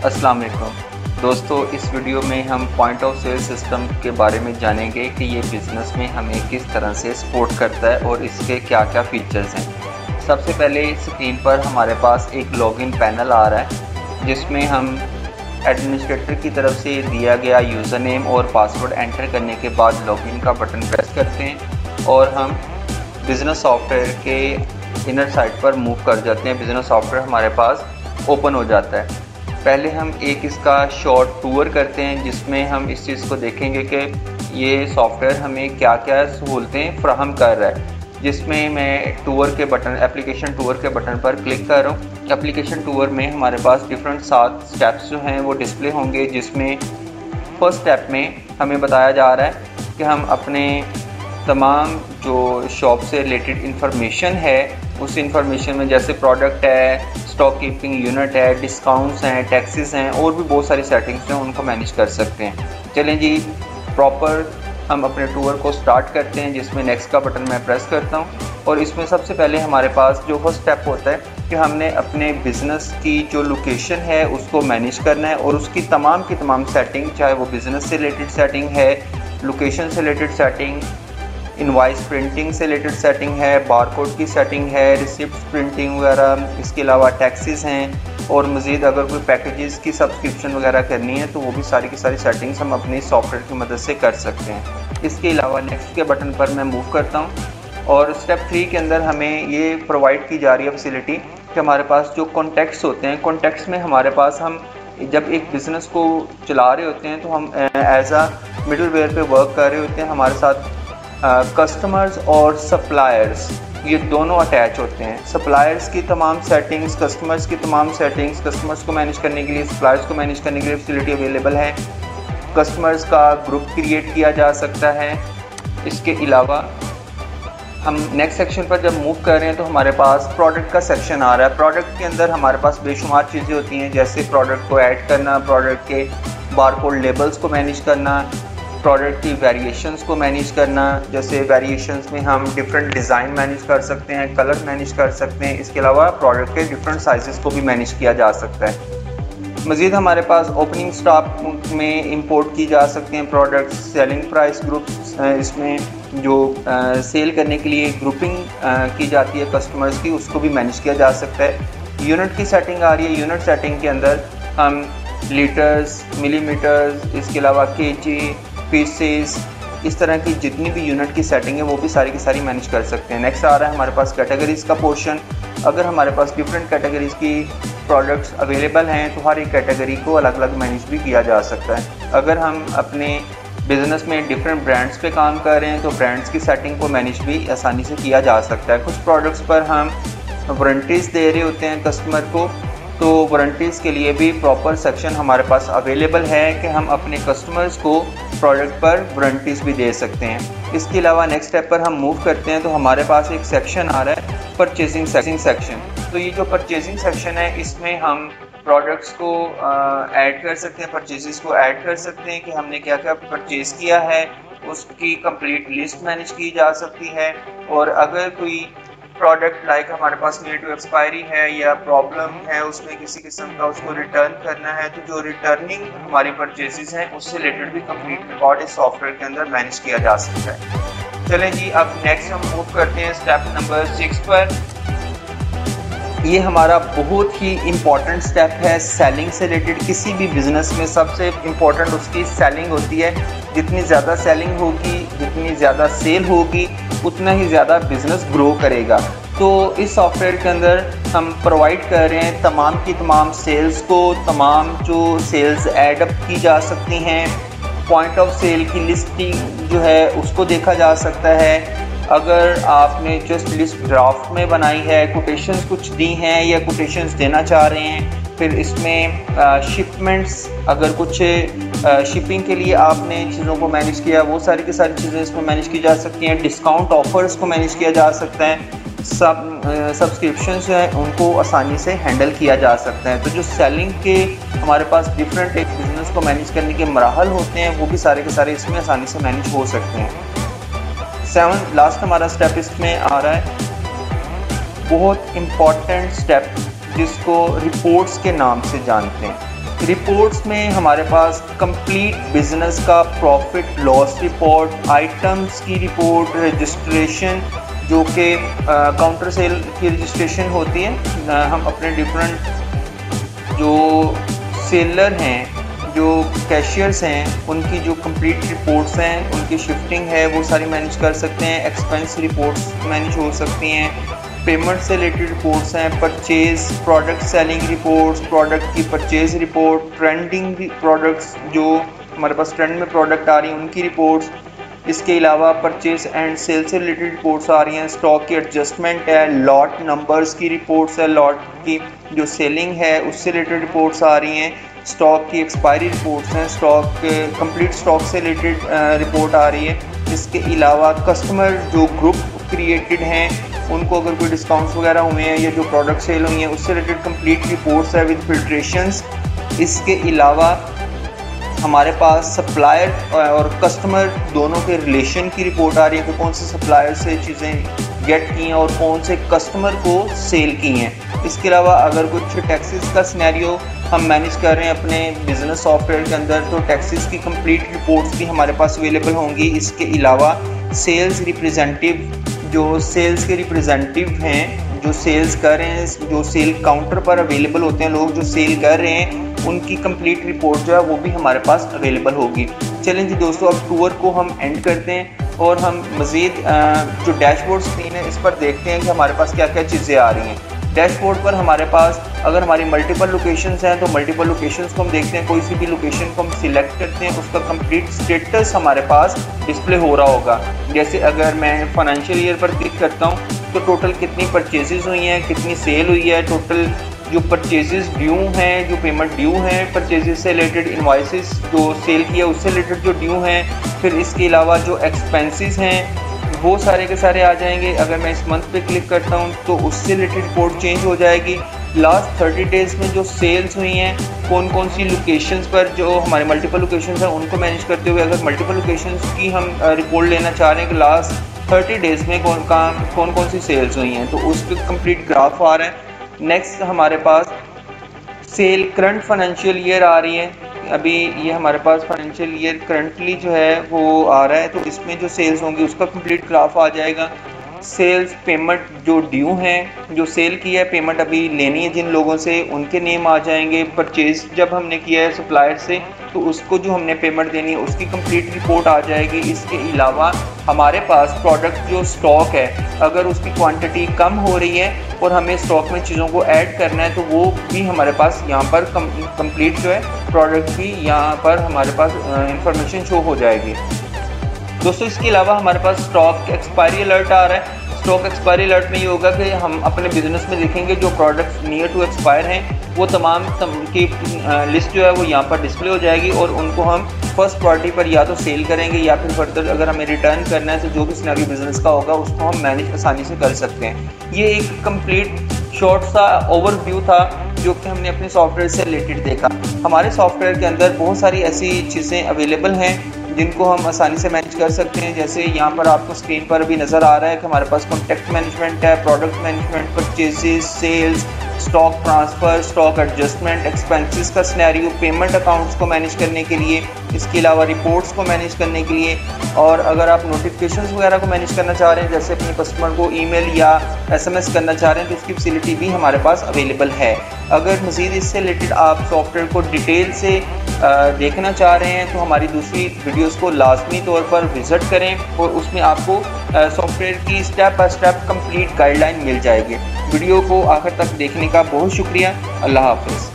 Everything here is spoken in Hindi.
अस्सलाम वालेकुम दोस्तों, इस वीडियो में हम पॉइंट ऑफ सेल सिस्टम के बारे में जानेंगे कि ये बिज़नेस में हमें किस तरह से सपोर्ट करता है और इसके क्या क्या फीचर्स हैं। सबसे पहले स्क्रीन पर हमारे पास एक लॉगिन पैनल आ रहा है जिसमें हम एडमिनिस्ट्रेटर की तरफ से दिया गया यूज़र नेम और पासवर्ड एंटर करने के बाद लॉगिन का बटन प्रेस करते हैं और हम बिज़नेस सॉफ्टवेयर के इनर साइड पर मूव कर जाते हैं। बिज़नेस सॉफ्टवेयर हमारे पास ओपन हो जाता है। पहले हम एक इसका शॉर्ट टूर करते हैं जिसमें हम इस चीज़ को देखेंगे कि ये सॉफ्टवेयर हमें क्या क्या सहूलतें फ्राहम कर रहा है। जिसमें मैं टूर के बटन एप्लीकेशन टूर के बटन पर क्लिक कर रहा हूँ। एप्लीकेशन टूर में हमारे पास डिफरेंट 7 स्टेप्स जो हैं वो डिस्प्ले होंगे, जिसमें फर्स्ट स्टेप में हमें बताया जा रहा है कि हम अपने तमाम जो शॉप से रिलेटेड इंफॉर्मेशन है उस इंफॉर्मेशन में जैसे प्रोडक्ट है, स्टॉक कीपिंग यूनिट है, डिस्काउंट्स हैं, टैक्सेस हैं और भी बहुत सारी सेटिंग्स हैं, उनको मैनेज कर सकते हैं। चलें जी, प्रॉपर हम अपने टूर को स्टार्ट करते हैं जिसमें नेक्स्ट का बटन मैं प्रेस करता हूं। और इसमें सबसे पहले हमारे पास जो फर्स्ट स्टेप होता है कि हमने अपने बिज़नेस की जो लोकेशन है उसको मैनेज करना है और उसकी तमाम की तमाम सेटिंग, चाहे वो बिज़नेस से रिलेटेड सेटिंग है, लोकेशन से रिलेटेड सेटिंग, इनवॉइस प्रिंटिंग से रिलेटेड सेटिंग है, बारकोड की सेटिंग है, रिसिप्ट प्रिंटिंग वगैरह, इसके अलावा टैक्सेस हैं और मज़ीद अगर कोई पैकेजेस की सब्सक्रिप्शन वगैरह करनी है तो वो भी सारी की सारी सेटिंग्स हम अपनी सॉफ्टवेयर की मदद से कर सकते हैं। इसके अलावा नेक्स्ट के बटन पर मैं मूव करता हूँ और स्टेप 3 के अंदर हमें ये प्रोवाइड की जा रही है फैसिलिटी कि हमारे पास जो कॉन्टैक्ट्स होते हैं, कॉन्टैक्ट्स में हमारे पास हम जब एक बिज़नेस को चला रहे होते हैं तो हम एज आ मिडल वेयर पर वर्क कर रहे होते हैं। हमारे साथ कस्टमर्स और सप्लायर्स ये दोनों अटैच होते हैं। सप्लायर्स की तमाम सेटिंग्स, कस्टमर्स की तमाम सेटिंग्स, कस्टमर्स को मैनेज करने के लिए, सप्लायर्स को मैनेज करने के लिए फैसिलिटी अवेलेबल है। कस्टमर्स का ग्रुप क्रिएट किया जा सकता है। इसके अलावा हम नेक्स्ट सेक्शन पर जब मूव कर रहे हैं तो हमारे पास प्रोडक्ट का सेक्शन आ रहा है। प्रोडक्ट के अंदर हमारे पास बेशुमार चीज़ें होती हैं, जैसे प्रोडक्ट को ऐड करना, प्रोडक्ट के बारकोड लेबल्स को मैनेज करना, प्रोडक्ट की वेरिएशंस को मैनेज करना। जैसे वेरिएशंस में हम डिफरेंट डिज़ाइन मैनेज कर सकते हैं, कलर मैनेज कर सकते हैं। इसके अलावा प्रोडक्ट के डिफरेंट साइजेस को भी मैनेज किया जा सकता है। मज़ीद हमारे पास ओपनिंग स्टॉक में इंपोर्ट की जा सकते हैं प्रोडक्ट्स, सेलिंग प्राइस ग्रुप्स, इसमें जो सेल करने के लिए ग्रुपिंग की जाती है कस्टमर्स की, उसको भी मैनेज किया जा सकता है। यूनिट की सेटिंग आ रही है। यूनिट सेटिंग के अंदर हम लीटर्स, मिलीमीटर्स, इसके अलावा केजी, पीसेस, इस तरह की जितनी भी यूनिट की सेटिंग है वो भी सारी की सारी मैनेज कर सकते हैं। नेक्स्ट आ रहा है हमारे पास कैटेगरीज़ का पोर्शन। अगर हमारे पास डिफरेंट कैटेगरीज़ की प्रोडक्ट्स अवेलेबल हैं तो हर एक कैटेगरी को अलग अलग मैनेज भी किया जा सकता है। अगर हम अपने बिज़नेस में डिफरेंट ब्रांड्स पे काम कर रहे हैं तो ब्रांड्स की सेटिंग को मैनेज भी आसानी से किया जा सकता है। कुछ प्रोडक्ट्स पर हम वारंटीज़ दे रहे होते हैं कस्टमर को, तो वारंटीज़ के लिए भी प्रॉपर सेक्शन हमारे पास अवेलेबल है कि हम अपने कस्टमर्स को प्रोडक्ट पर वारंटीज़ भी दे सकते हैं। इसके अलावा नेक्स्ट स्टेप पर हम मूव करते हैं तो हमारे पास एक सेक्शन आ रहा है परचेजिंग सेक्शन। तो ये जो परचेजिंग सेक्शन है इसमें हम प्रोडक्ट्स को ऐड कर सकते हैं, परचेजेस को ऐड कर सकते हैं कि हमने क्या क्या परचेज़ किया है, उसकी कंप्लीट लिस्ट मैनेज की जा सकती है। और अगर कोई प्रोडक्ट लाइक हमारे पास नियर टू एक्सपायरी है या प्रॉब्लम है उसमें किसी किस्म का, उसको रिटर्न करना है, तो जो रिटर्निंग हमारी परचेजेस हैं उससे रिलेटेड भी कंप्लीट रिकॉर्ड इस सॉफ्टवेयर के अंदर मैनेज किया जा सकता है। चलें जी, अब नेक्स्ट हम मूव करते हैं स्टेप नंबर 6 पर। ये हमारा बहुत ही इम्पॉर्टेंट स्टेप है सेलिंग से रिलेटेड। किसी भी बिज़नेस में सबसे इम्पॉर्टेंट उसकी सेलिंग होती है। जितनी ज़्यादा सेलिंग होगी, जितनी ज़्यादा सेल होगी, उतना ही ज़्यादा बिज़नेस ग्रो करेगा। तो इस सॉफ्टवेयर के अंदर हम प्रोवाइड कर रहे हैं तमाम की तमाम सेल्स को, तमाम जो सेल्स एडअप की जा सकती हैं। पॉइंट ऑफ सेल की लिस्टिंग जो है उसको देखा जा सकता है। अगर आपने जस्ट लिस्ट ड्राफ्ट में बनाई है, कोटेशंस कुछ दी हैं या कोटेशंस देना चाह रहे हैं, फिर इसमें शिपमेंट्स, अगर कुछ शिपिंग के लिए आपने चीज़ों को मैनेज किया, वो सारी की सारी चीज़ें इसमें मैनेज की जा सकती हैं। डिस्काउंट ऑफर्स को मैनेज किया जा सकता है। सब्सक्रिप्शन जो है उनको आसानी से हैंडल किया जा सकता है। तो जो सेलिंग के हमारे पास डिफरेंट एक बिज़नेस को मैनेज करने के मराहल होते हैं वो भी सारे के सारे इसमें आसानी से मैनेज हो सकते हैं। 7 लास्ट हमारा स्टेप इसमें आ रहा है, बहुत इम्पॉर्टेंट स्टेप जिसको रिपोर्ट्स के नाम से जानते हैं। रिपोर्ट्स में हमारे पास कंप्लीट बिजनेस का प्रॉफिट लॉस रिपोर्ट, आइटम्स की रिपोर्ट, रजिस्ट्रेशन जो कि काउंटर सेल की रजिस्ट्रेशन होती है। हम अपने डिफरेंट जो सेलर हैं, जो कैशियर्स हैं, उनकी जो कंप्लीट रिपोर्ट्स हैं, उनकी शिफ्टिंग है वो सारी मैनेज कर सकते हैं। एक्सपेंस रिपोर्ट्स मैनेज हो सकती हैं, पेमेंट से रिलेटेड रिपोर्ट्स हैं, purchase, product selling reports, product की परचेज़ रिपोर्ट, ट्रेंडिंग प्रोडक्ट्स जो हमारे पास ट्रेंड में प्रोडक्ट आ रही हैं उनकी रिपोर्ट्स। इसके अलावा परचेज़ एंड सेल से रिलेटेड रिपोर्ट्स आ रही हैं, स्टॉक की एडजस्टमेंट है, लॉट नंबर्स की रिपोर्ट्स है, लॉट की जो सेलिंग है उससे रिलेटेड रिपोर्ट्स आ रही हैं, स्टॉक की एक्सपायरी रिपोर्ट्स हैं, स्टॉक कंप्लीट स्टॉक से रिलेटेड रिपोर्ट आ रही है। इसके अलावा कस्टमर जो ग्रुप क्रिएटेड हैं उनको अगर कोई डिस्काउंट्स वगैरह हुए हैं या जो प्रोडक्ट सेल हुई हैं उससे रिलेटेड कंप्लीट रिपोर्ट्स है विद फिल्ट्रेशंस। इसके अलावा हमारे पास सप्लायर और कस्टमर दोनों के रिलेशन की रिपोर्ट आ रही है कि कौन से सप्लायर से चीज़ें गेट की हैं और कौन से कस्टमर को सेल की हैं। इसके अलावा अगर कुछ टैक्सेस का सिनेरियो हम मैनेज कर रहे हैं अपने बिजनेस सॉफ्टवेयर के अंदर तो टैक्सेस की कंप्लीट रिपोर्ट्स भी हमारे पास अवेलेबल होंगी। इसके अलावा सेल्स रिप्रेजेंटेटिव जो सेल्स के रिप्रेजेंटेटिव हैं, जो सेल्स कर रहे हैं, जो सेल काउंटर पर अवेलेबल होते हैं, लोग जो सेल कर रहे हैं उनकी कंप्लीट रिपोर्ट जो है वो भी हमारे पास अवेलेबल होगी। चलें जी दोस्तों, अब टूर को हम एंड करते हैं और हम मज़ीद जो डैशबोर्ड स्क्रीन है इस पर देखते हैं कि हमारे पास क्या क्या चीज़ें आ रही हैं। डैशबोर्ड पर हमारे पास अगर हमारी मल्टीपल लोकेशंस हैं तो मल्टीपल लोकेशंस को हम देखते हैं, कोई सी भी लोकेशन को हम सिलेक्ट करते हैं उसका कंप्लीट स्टेटस हमारे पास डिस्प्ले हो रहा होगा। जैसे अगर मैं फाइनेंशियल ईयर पर क्लिक करता हूँ तो टोटल कितनी परचेजेस हुई हैं, कितनी सेल हुई है, टोटल जो परचेजेस ड्यू हैं, जो पेमेंट ड्यू हैं, परचेजेस से रिलेटेड इनवॉइसेस जो सेल किया उससे रिलेटेड जो ड्यू हैं, फिर इसके अलावा जो एक्सपेंसेस हैं वो सारे के सारे आ जाएंगे। अगर मैं इस मंथ पे क्लिक करता हूँ तो उससे रिलेटेड रिपोर्ट चेंज हो जाएगी। लास्ट 30 डेज़ में जो सेल्स हुई हैं, कौन कौन सी लोकेशंस पर जो हमारे मल्टीपल लोकेशंस हैं उनको मैनेज करते हुए अगर मल्टीपल लोकेशंस की हम रिपोर्ट लेना चाह रहे हैं कि लास्ट 30 डेज़ में कौन सी सेल्स हुई हैं तो उस पर कंप्लीट ग्राफ आ रहा है। नेक्स्ट हमारे पास सेल करंट फाइनेंशियल ईयर आ रही है। अभी ये हमारे पास फाइनेंशियल ईयर करंटली जो है वो आ रहा है तो इसमें जो सेल्स होंगी उसका कंप्लीट ग्राफ आ जाएगा। सेल्स पेमेंट जो ड्यू हैं, जो सेल की है, पेमेंट अभी लेनी है जिन लोगों से उनके नेम आ जाएंगे। परचेज जब हमने किया है सप्लायर से तो उसको जो हमने पेमेंट देनी है उसकी कंप्लीट रिपोर्ट आ जाएगी। इसके अलावा हमारे पास प्रोडक्ट जो स्टॉक है अगर उसकी क्वांटिटी कम हो रही है और हमें स्टॉक में चीज़ों को ऐड करना है तो वो भी हमारे पास यहाँ पर कंप्लीट जो है प्रोडक्ट की यहाँ पर हमारे पास इंफॉर्मेशन शो हो जाएगी। दोस्तों इसके अलावा हमारे पास स्टॉक एक्सपायरी अलर्ट आ रहा है। स्टॉक एक्सपायरी अलर्ट में ये होगा कि हम अपने बिजनेस में देखेंगे जो प्रोडक्ट्स नियर टू एक्सपायर हैं वो तमाम की लिस्ट जो है वो यहाँ पर डिस्प्ले हो जाएगी और उनको हम फर्स्ट प्रायोरिटी पर या तो सेल करेंगे या फिर फर्दर अगर हमें रिटर्न करना है तो जो भी सिनेरियो बिजनेस का होगा उसको हम मैनेज आसानी से कर सकते हैं। ये एक कंप्लीट शॉर्ट सा ओवरव्यू था जो कि हमने अपने सॉफ्टवेयर से रिलेटेड देखा। हमारे सॉफ्टवेयर के अंदर बहुत सारी ऐसी चीज़ें अवेलेबल हैं जिनको हम आसानी से मैनेज कर सकते हैं। जैसे यहाँ पर आपको स्क्रीन पर भी नज़र आ रहा है कि हमारे पास कॉन्टैक्ट मैनेजमेंट है, product management, purchases, sales, stock transfer, stock adjustment, expenses का सिनेरियो, पेमेंट अकाउंट्स को मैनेज करने के लिए, इसके अलावा रिपोर्ट्स को मैनेज करने के लिए, और अगर आप नोटिफिकेशंस वगैरह को मैनेज करना चाह रहे हैं जैसे अपने कस्टमर को ईमेल या एसएमएस करना चाह रहे हैं तो उसकी फैसिलिटी भी हमारे पास अवेलेबल है। अगर मज़ीद इससे रिलेटेड आप सॉफ्टवेयर को डिटेल से देखना चाह रहे हैं तो हमारी दूसरी वीडियोस को लाजमी तौर पर विज़िट करें और उसमें आपको सॉफ्टवेयर की step by step complete guideline मिल जाएगी। वीडियो को आखिर तक देखने का बहुत शुक्रिया। अल्लाह हाफ़िज़।